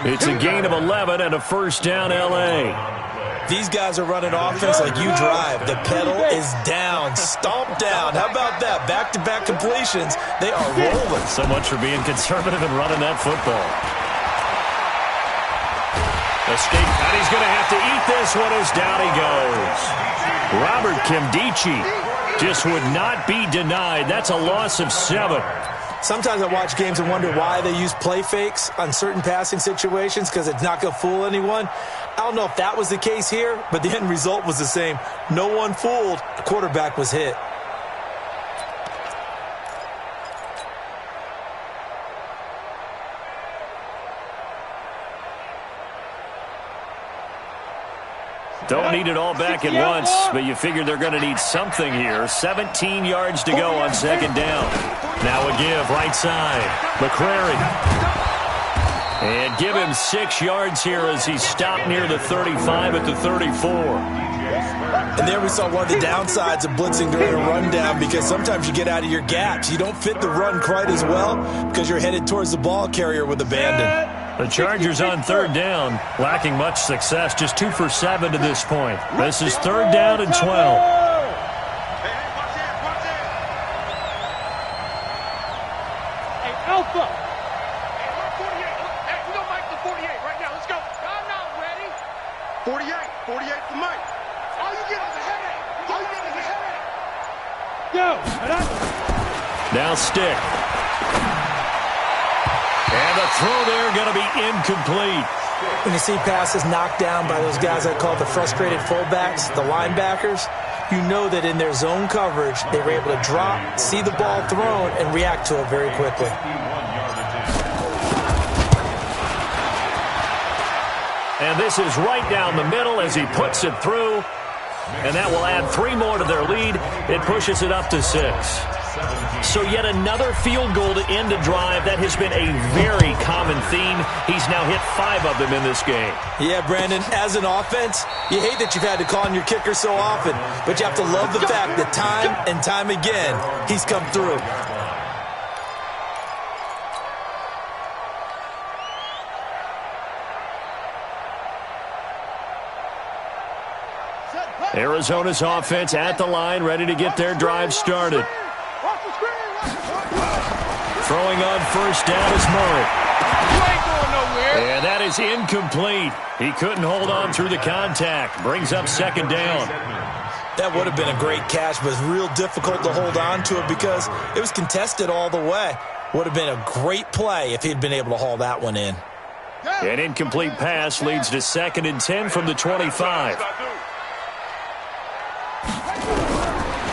It's a gain of 11 and a 1st down L.A. These guys are running offense like you drive. The pedal is down, stomped down. How about that? Back-to-back completions. They are rolling. So much for being conservative and running that football. Escape, and he's going to have to eat this one as down he goes. Robert Kimdichie just would not be denied. That's a loss of 7. Sometimes I watch games and wonder why they use play fakes on certain passing situations, because it's not going to fool anyone. I don't know if that was the case here, but the end result was the same. No one fooled. The quarterback was hit. Don't need it all back at once, but you figure they're going to need something here. 17 yards to go on 2nd down. Now a give, right side. McCrary. And give him 6 yards here as he stopped near the 35 at the 34. And there we saw one of the downsides of blitzing during a rundown, because sometimes you get out of your gaps. You don't fit the run quite as well because you're headed towards the ball carrier with abandon. The Chargers on 3rd down, lacking much success, just 2 for 7 to this point. This is 3rd down and 12. Hey, Alpha. Hey, we're 48. Hey, we don't Mike the 48 right now. Let's go. I'm not ready. 48 for Mike. All you get is a headache. All you get is a headache. Go. Now stick. And the throw there going to be incomplete. When you see passes knocked down by those guys I call the frustrated fullbacks, the linebackers, you know that in their zone coverage, they were able to drop, see the ball thrown, and react to it very quickly. And this is right down the middle as he puts it through. And that will add 3 more to their lead. It pushes it up to 6. So yet another field goal to end a drive. That has been a very common theme. He's now hit 5 of them in this game. Yeah, Brandon, as an offense, you hate that you've had to call on your kicker so often, but you have to love the fact that time and time again, he's come through. Arizona's offense at the line, ready to get their drive started. Throwing on 1st down is Murray. And that is incomplete. He couldn't hold on through the contact. Brings up 2nd down. That would have been a great catch, but it's real difficult to hold on to it because it was contested all the way. Would have been a great play if he'd been able to haul that one in. An incomplete pass leads to 2nd and 10 from the 25.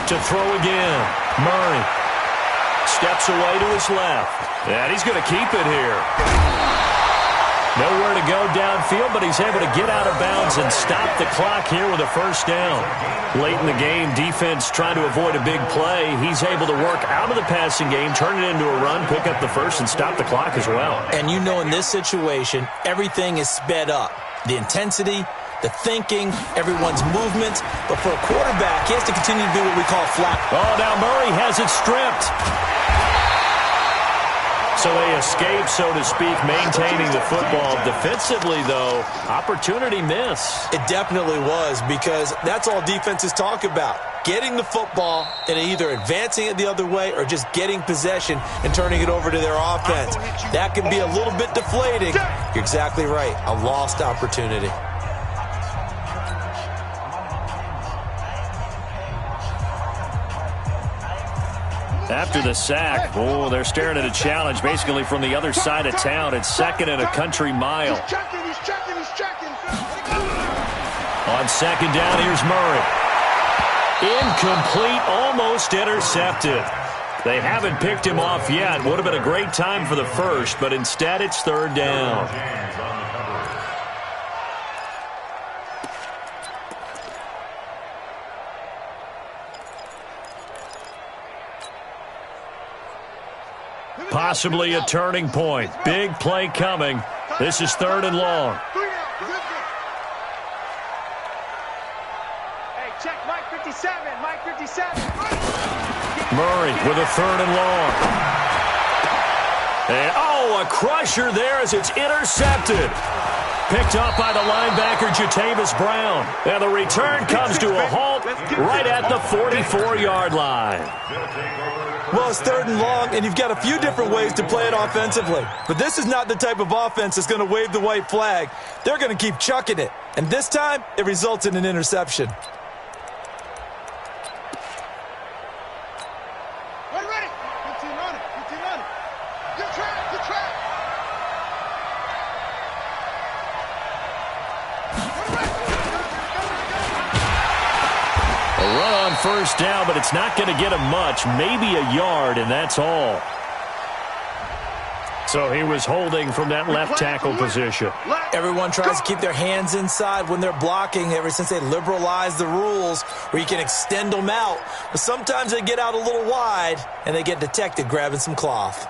To throw again. Murray steps away to his left. And he's going to keep it here. Nowhere to go downfield, but he's able to get out of bounds and stop the clock here with a 1st down. Late in the game, defense trying to avoid a big play. He's able to work out of the passing game, turn it into a run, pick up the 1st, and stop the clock as well. And you know in this situation, everything is sped up. The intensity, the thinking, everyone's movement. But for a quarterback, he has to continue to do what we call flat. Oh, now Murray has it stripped. So they escape, so to speak, maintaining the football. Defensively, though, opportunity miss. It definitely was, because that's all defenses talk about. Getting the football and either advancing it the other way or just getting possession and turning it over to their offense. That can be a little bit deflating. You're exactly right. A lost opportunity. After the sack, oh, they're staring at a challenge basically from the other side of town. It's 2nd and a country mile. He's checking. On 2nd down, here's Murray. Incomplete, almost intercepted. They haven't picked him off yet. Would have been a great time for the 1st, but instead it's 3rd down. possibly a turning point. Big play coming. This is 3rd and long. Hey, check Mike 57. Mike 57. Murray with a 3rd and long. And, a crusher there as it's intercepted. Picked up by the linebacker, Jatavis Brown. And the return comes to a halt right at the 44-yard line. Well, it's 3rd and long, and you've got a few different ways to play it offensively. But this is not the type of offense that's going to wave the white flag. They're going to keep chucking it. And this time, it results in an interception. Ready. 15 on it. 15 on it. Good track. Good track. A run on 1st down, but it's not going to get him much. Maybe a yard, and that's all. So he was holding from that left tackle position. Everyone tries to keep their hands inside when they're blocking ever since they liberalized the rules where you can extend them out. But sometimes they get out a little wide, and they get detected grabbing some cloth.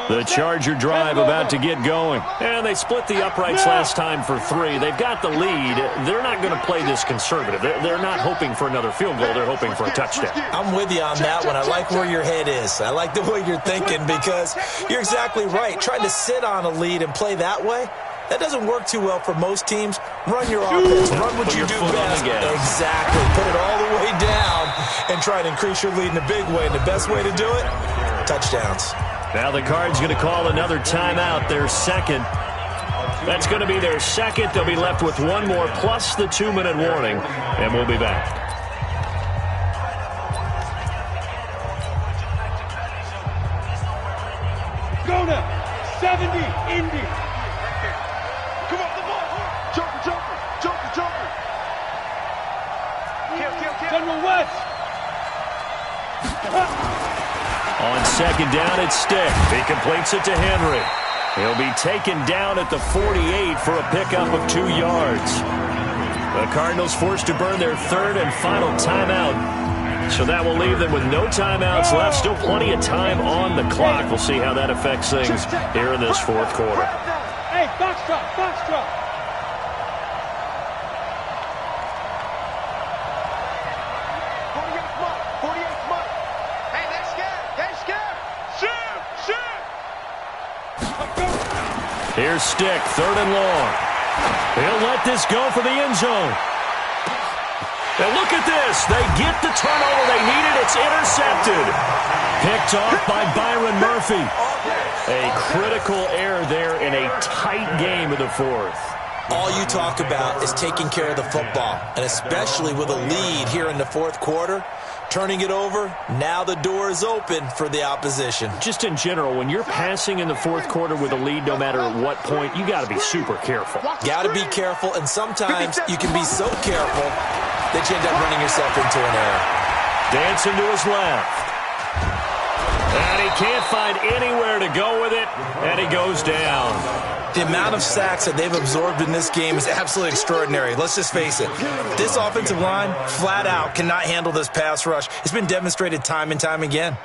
The Charger drive about to get going. And they split the uprights last time for 3. They've got the lead. They're not going to play this conservative. They're not hoping for another field goal. They're hoping for a touchdown. I'm with you on that one. I like where your head is. I like the way you're thinking because you're exactly right. Trying to sit on a lead and play that way, that doesn't work too well for most teams. Run your offense. Run what you do best. Exactly. Put it all the way down and try to increase your lead in a big way. And the best way to do it, touchdowns. Now the Cards going to call another timeout, their 2nd. That's going to be their 2nd. They'll be left with 1 more plus the 2-minute warning, and we'll be back. Go now. 70, Indy. Come on, the ball. Joker. Kill. General West. On 2nd down, it's Stick. He completes it to Henry. He'll be taken down at the 48 for a pickup of 2 yards. The Cardinals forced to burn their 3rd and final timeout. So that will leave them with no timeouts left. Still plenty of time on the clock. We'll see how that affects things here in this 4th quarter. Hey, box drop. 48 Mike. Hey, they're scared. Shoot. Here's Stick, 3rd and long. He'll let this go for the end zone. And look at this. They get the turnover they needed. It's intercepted. Picked off by Byron Murphy. A critical error there in a tight game of the 4th. All you talk about is taking care of the football, and especially with a lead here in the 4th quarter. Turning it over, now the door is open for the opposition. Just in general, when you're passing in the 4th quarter with a lead, no matter at what point, you got to be super careful. Got to be careful, and sometimes you can be so careful that you end up running yourself into an error. Dancing to his left. And he can't find anywhere to go with it, and he goes down. The amount of sacks that they've absorbed in this game is absolutely extraordinary. Let's just face it. This offensive line, flat out, cannot handle this pass rush. It's been demonstrated time and time again.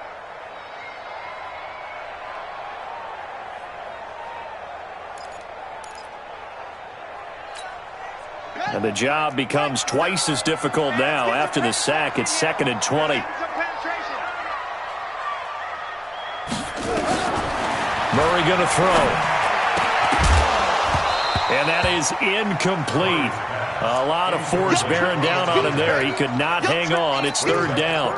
And the job becomes twice as difficult now. After the sack, it's 2nd and 20. Murray going to throw. And that is incomplete. A lot of force bearing down on him there. He could not hang on. It's 3rd down.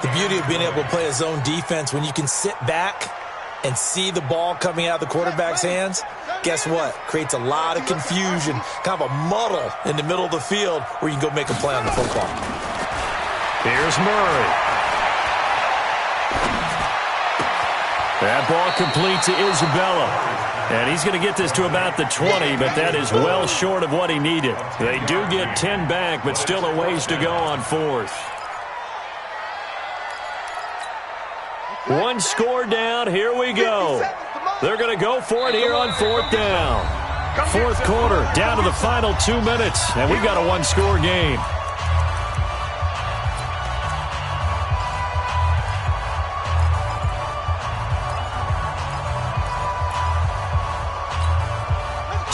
The beauty of being able to play a zone defense when you can sit back and see the ball coming out of the quarterback's hands, guess what? Creates a lot of confusion, kind of a muddle in the middle of the field where you can go make a play on the football. Here's Murray. That ball complete to Isabella. And he's going to get this to about the 20, but that is well short of what he needed. They do get 10 back, but still a ways to go on 4th. One score down. Here we go. They're going to go for it here on 4th down. 4th quarter, down to the final 2 minutes, and we've got a one-score game.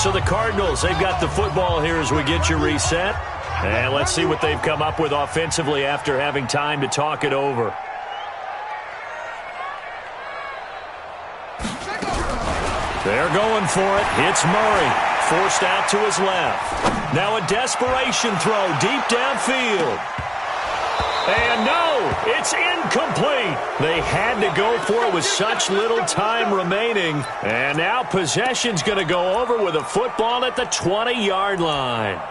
So the Cardinals, they've got the football here as we get you reset. And let's see what they've come up with offensively after having time to talk it over. They're going for it. It's Murray. Forced out to his left. Now a desperation throw deep downfield. And no, it's incomplete. They had to go for it with such little time remaining. And now possession's going to go over with a football at the 20-yard line.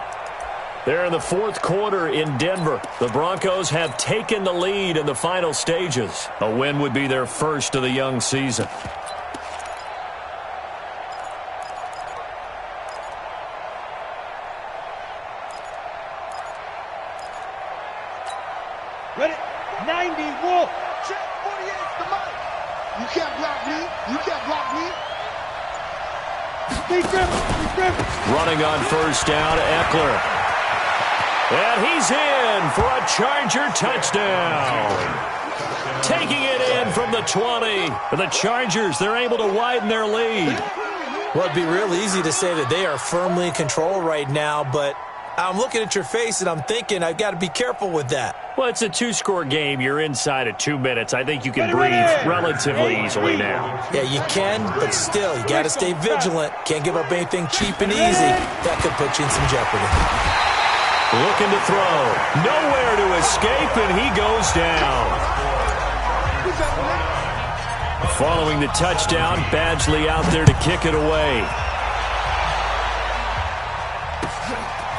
They're in the fourth quarter in Denver. The Broncos have taken the lead in the final stages. A win would be their first of the young season. Ready? 90, Wolf. Check 48, the mic. You can't block me. You can't block me. Steve Griffin. Running on first down, Eckler. And he's in for a Charger touchdown. Taking it in from the 20. For the Chargers, they're able to widen their lead. Well, it'd be real easy to say that they are firmly in control right now, but I'm looking at your face and I'm thinking I've got to be careful with that. Well, it's a two-score game. You're inside of 2 minutes. I think you can breathe relatively easily now. Yeah, you can, but still, you got to stay vigilant. Can't give up anything cheap and easy. That could put you in some jeopardy. Looking to throw. Nowhere to escape, and he goes down. Following the touchdown, Badgley out there to kick it away.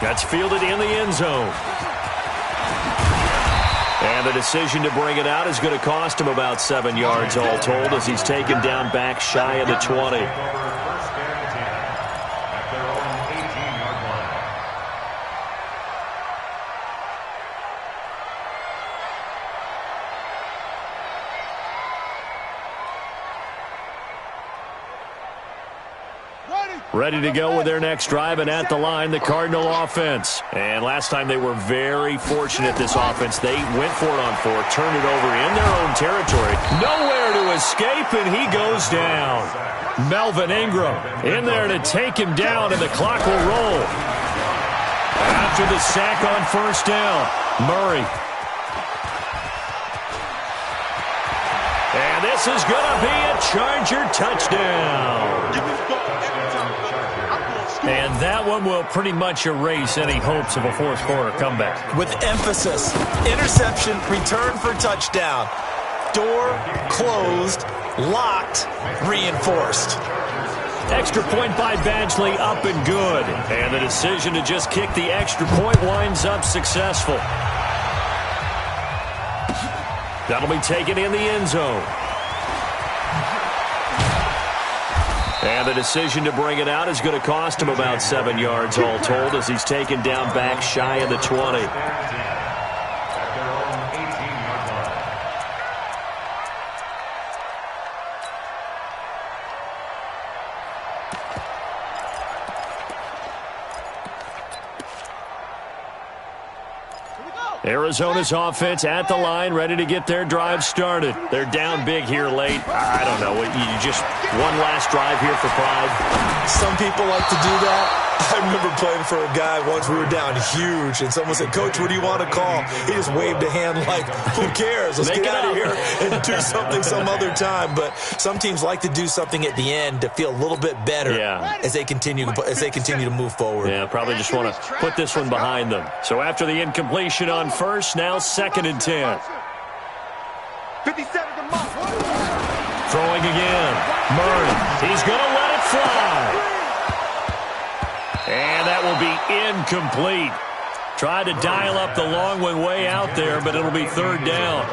That's fielded in the end zone. And the decision to bring it out is going to cost him about 7 yards all told as he's taken down back shy of the 20. Ready to go with their next drive, and at the line, the Cardinal offense. And last time they were very fortunate, this offense. They went for it on fourth, turned it over in their own territory. Nowhere to escape, and he goes down. Melvin Ingram in there to take him down, and the clock will roll. After the sack on first down, Murray. And this is going to be a Charger touchdown. And that one will pretty much erase any hopes of a fourth quarter comeback. With emphasis, interception, return for touchdown. Door closed, locked, reinforced. Extra point by Badgley, up and good. And the decision to just kick the extra point winds up successful. That'll be taken in the end zone. And the decision to bring it out is going to cost him about 7 yards all told as he's taken down back shy of the 20. Arizona's offense at the line, ready to get their drive started. They're down big here late. I don't know. You just one last drive here for pride. Some people like to do that. I remember playing for a guy once. We were down huge, and someone said, "Coach, what do you want to call?" He just waved a hand like, "Who cares? Let's get out of here and do something some other time." But some teams like to do something at the end to feel a little bit better as they continue to move forward. Yeah, probably just want to put this one behind them. So after the incompletion on first, now 2nd and 10. 57 to Mark. Throwing again. Murray. He's going to let it fly. And that will be incomplete. Tried to dial up the long one way out there, but it'll be 3rd down.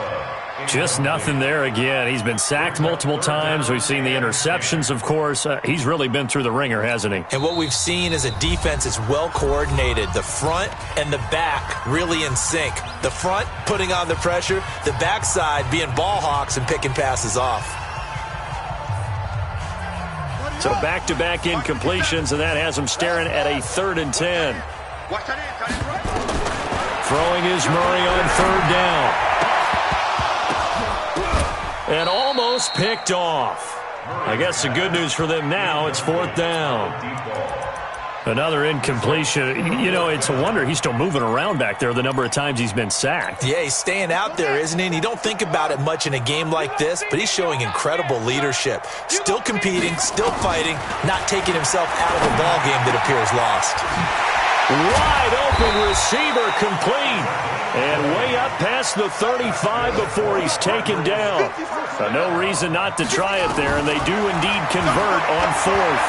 Just nothing there again. He's been sacked multiple times. We've seen the interceptions, of course. He's really been through the ringer, hasn't he? And what we've seen is a defense that's well coordinated. The front and the back really in sync. The front putting on the pressure. The backside being ball hawks and picking passes off. So back-to-back incompletions, and that has him staring at a 3rd and 10. Throwing is Murray on 3rd down. And almost picked off. I guess the good news for them now, it's 4th down. Another incompletion. You know, it's a wonder he's still moving around back there the number of times he's been sacked. Yeah, he's staying out there, isn't he? And you don't think about it much in a game like this, but he's showing incredible leadership. Still competing, still fighting, not taking himself out of a ball game that appears lost. Wide open receiver complete. And way up past the 35 before he's taken down. No reason not to try it there, and they do indeed convert on fourth.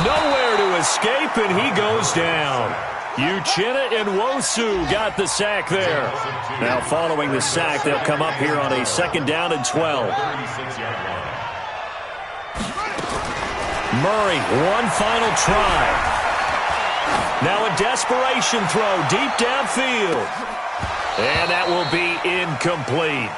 Nowhere to escape, and he goes down. Uchenna Nwosu got the sack there. Now following the sack, they'll come up here on a 2nd down and 12. Murray, one final try. Now a desperation throw deep downfield. And that will be incomplete,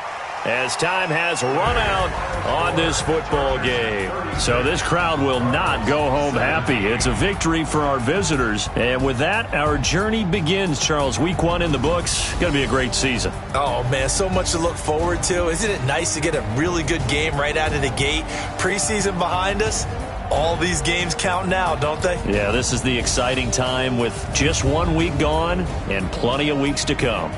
as time has run out on this football game. So this crowd will not go home happy. It's a victory for our visitors. And with that, our journey begins, Charles. Week 1 in the books. Going to be a great season. Oh, man, so much to look forward to. Isn't it nice to get a really good game right out of the gate? Preseason behind us. All these games count now, don't they? Yeah, this is the exciting time with just 1 week gone and plenty of weeks to come.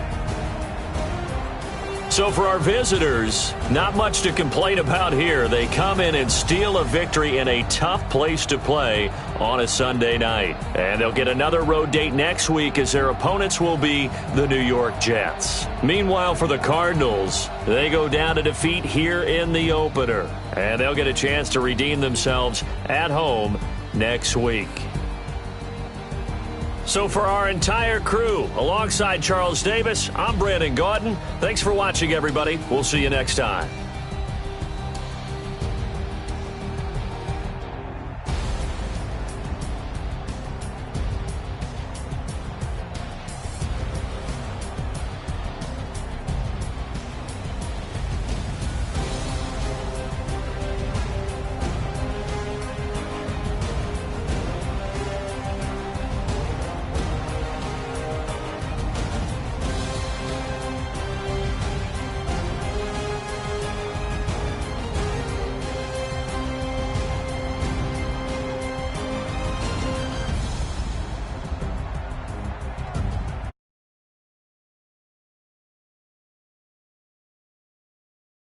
So for our visitors, not much to complain about here. They come in and steal a victory in a tough place to play on a Sunday night. And they'll get another road date next week, as their opponents will be the New York Jets. Meanwhile, for the Cardinals, they go down to defeat here in the opener. And they'll get a chance to redeem themselves at home next week. So for our entire crew, alongside Charles Davis, I'm Brandon Gaudin. Thanks for watching, everybody. We'll see you next time.